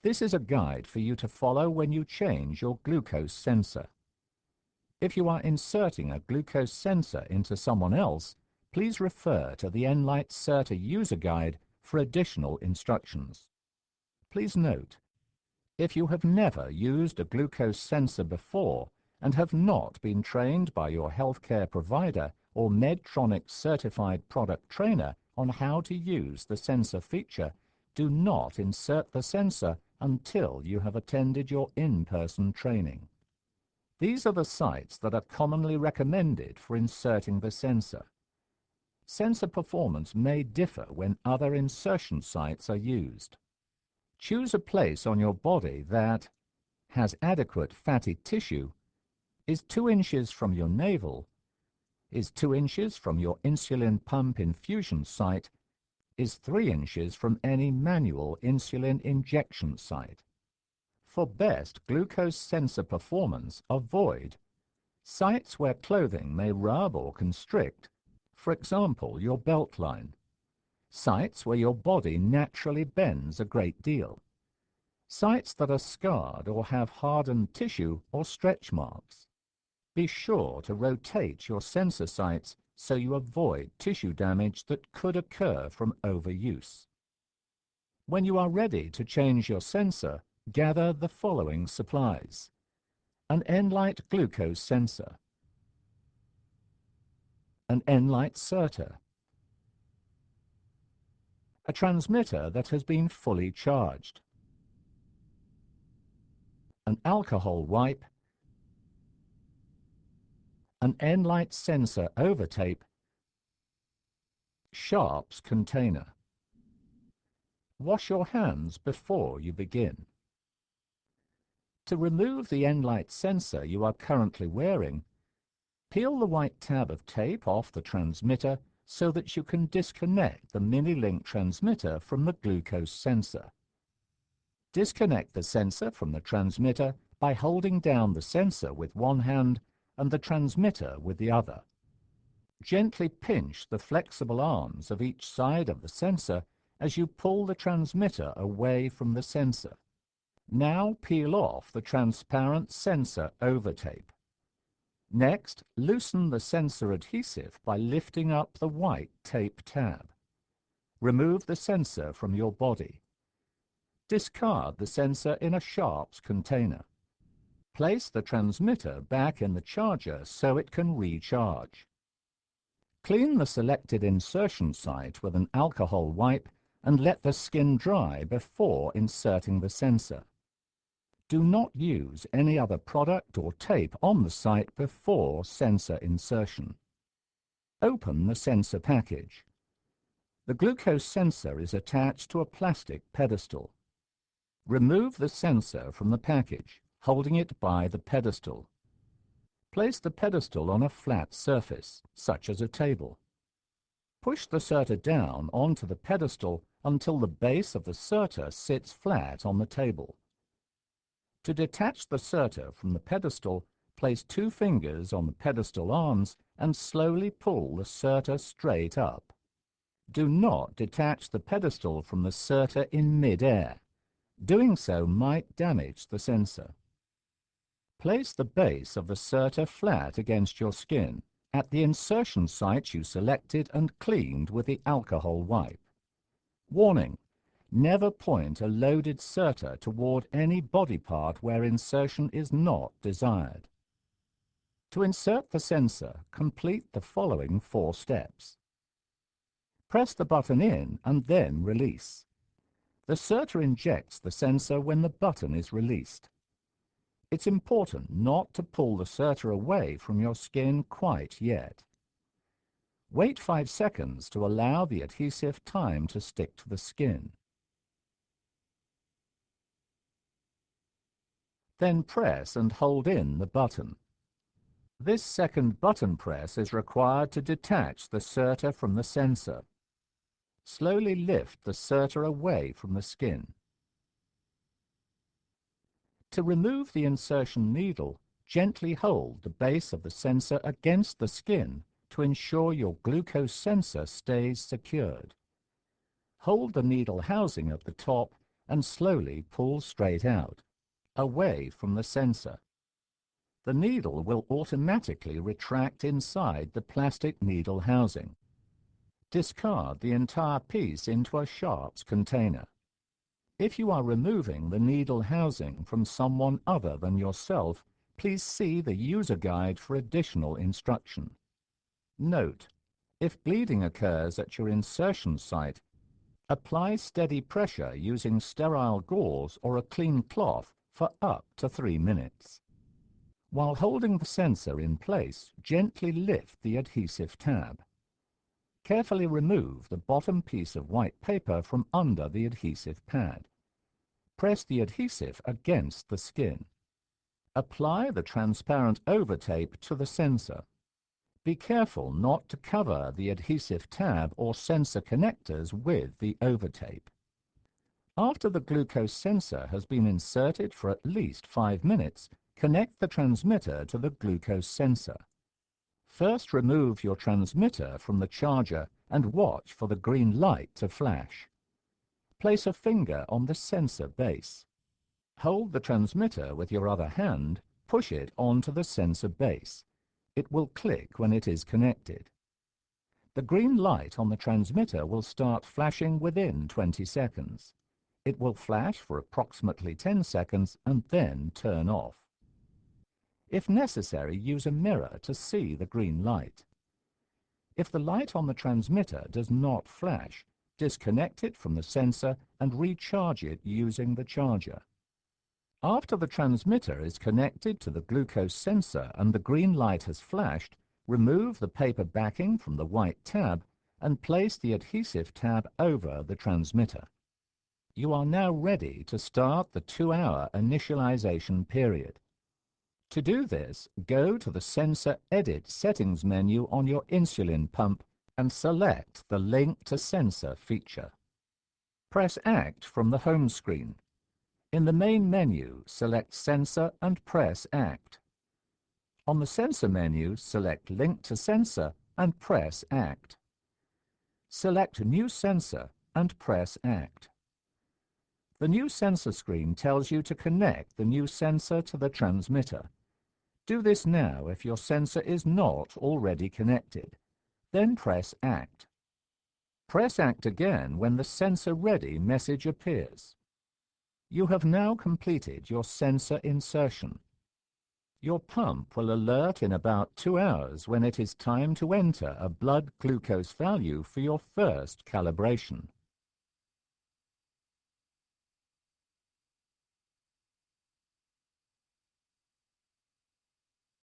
This is a guide for you to follow when you change your glucose sensor. If you are inserting a glucose sensor into someone else, please refer to the Enlite Sensor User Guide for additional instructions. Please note, if you have never used a glucose sensor before and have not been trained by your healthcare provider or Medtronic certified product trainer on how to use the sensor feature, do not insert the sensor until you have attended your in-person training. These are the sites that are commonly recommended for inserting the sensor. Sensor performance may differ when other insertion sites are used. Choose a place on your body that has adequate fatty tissue, is 2 inches from your navel, is 2 inches from your insulin pump infusion site, is 3 inches from any manual insulin injection site. For best glucose sensor performance, avoid sites where clothing may rub or constrict, for example, your belt line. Sites where your body naturally bends a great deal. Sites that are scarred or have hardened tissue or stretch marks. Be sure to rotate your sensor sites so you avoid tissue damage that could occur from overuse. When you are ready to change your sensor, gather the following supplies: an Enlite glucose sensor, an Enlite Sensor, a transmitter that has been fully charged, an alcohol wipe, an Enlite sensor overtape, sharps container. Wash your hands before you begin. To remove the Enlite sensor you are currently wearing, peel the white tab of tape off the transmitter so that you can disconnect the mini-link transmitter from the glucose sensor. Disconnect the sensor from the transmitter by holding down the sensor with one hand and the transmitter with the other. Gently pinch the flexible arms of each side of the sensor as you pull the transmitter away from the sensor. Now peel off the transparent sensor overtape. Next, loosen the sensor adhesive by lifting up the white tape tab. Remove the sensor from your body. Discard the sensor in a sharps container. Place the transmitter back in the charger so it can recharge. Clean the selected insertion site with an alcohol wipe and let the skin dry before inserting the sensor. Do not use any other product or tape on the site before sensor insertion. Open the sensor package. The glucose sensor is attached to a plastic pedestal. Remove the sensor from the package, holding it by the pedestal. Place the pedestal on a flat surface, such as a table. Push the Sensor down onto the pedestal until the base of the Sensor sits flat on the table. To detach the Sensor from the pedestal, place 2 fingers on the pedestal arms and slowly pull the Sensor straight up. Do not detach the pedestal from the Sensor in mid-air. Doing so might damage the sensor. Place the base of the Sensor flat against your skin at the insertion site you selected and cleaned with the alcohol wipe. Warning: never point a loaded Sensor toward any body part where insertion is not desired. To insert the sensor, complete the following 4 steps. Press the button in and then release. The Sensor injects the sensor when the button is released. It's important not to pull the Sensor away from your skin quite yet. Wait 5 seconds to allow the adhesive time to stick to the skin. Then press and hold in the button. This second button press is required to detach the Sensor from the sensor. Slowly lift the Sensor away from the skin. To remove the insertion needle, gently hold the base of the sensor against the skin to ensure your glucose sensor stays secured. Hold the needle housing at the top and slowly pull straight out, away from the sensor. The needle will automatically retract inside the plastic needle housing. Discard the entire piece into a sharps container. If you are removing the needle housing from someone other than yourself, please see the user guide for additional instruction. Note: if bleeding occurs at your insertion site, apply steady pressure using sterile gauze or a clean cloth for up to 3 minutes. While holding the sensor in place, gently lift the adhesive tab. Carefully remove the bottom piece of white paper from under the adhesive pad. Press the adhesive against the skin. Apply the transparent overtape to the sensor. Be careful not to cover the adhesive tab or sensor connectors with the overtape. After the glucose sensor has been inserted for at least 5 minutes, connect the transmitter to the glucose sensor. First, remove your transmitter from the charger and watch for the green light to flash. Place a finger on the sensor base. Hold the transmitter with your other hand, push it onto the sensor base. It will click when it is connected. The green light on the transmitter will start flashing within 20 seconds. It will flash for approximately 10 seconds and then turn off. If necessary, use a mirror to see the green light. If the light on the transmitter does not flash, disconnect it from the sensor and recharge it using the charger. After the transmitter is connected to the glucose sensor and the green light has flashed, remove the paper backing from the white tab and place the adhesive tab over the transmitter. You are now ready to start the 2-hour initialization period. To do this, go to the Sensor Edit Settings menu on your insulin pump and select the Link to Sensor feature. Press Act from the home screen. In the main menu, select Sensor and press Act. On the Sensor menu, select Link to Sensor and press Act. Select New Sensor and press Act. The new sensor screen tells you to connect the new sensor to the transmitter. Do this now if your sensor is not already connected. Then press Act. Press Act again when the Sensor Ready message appears. You have now completed your sensor insertion. Your pump will alert in about 2 hours when it is time to enter a blood glucose value for your first calibration.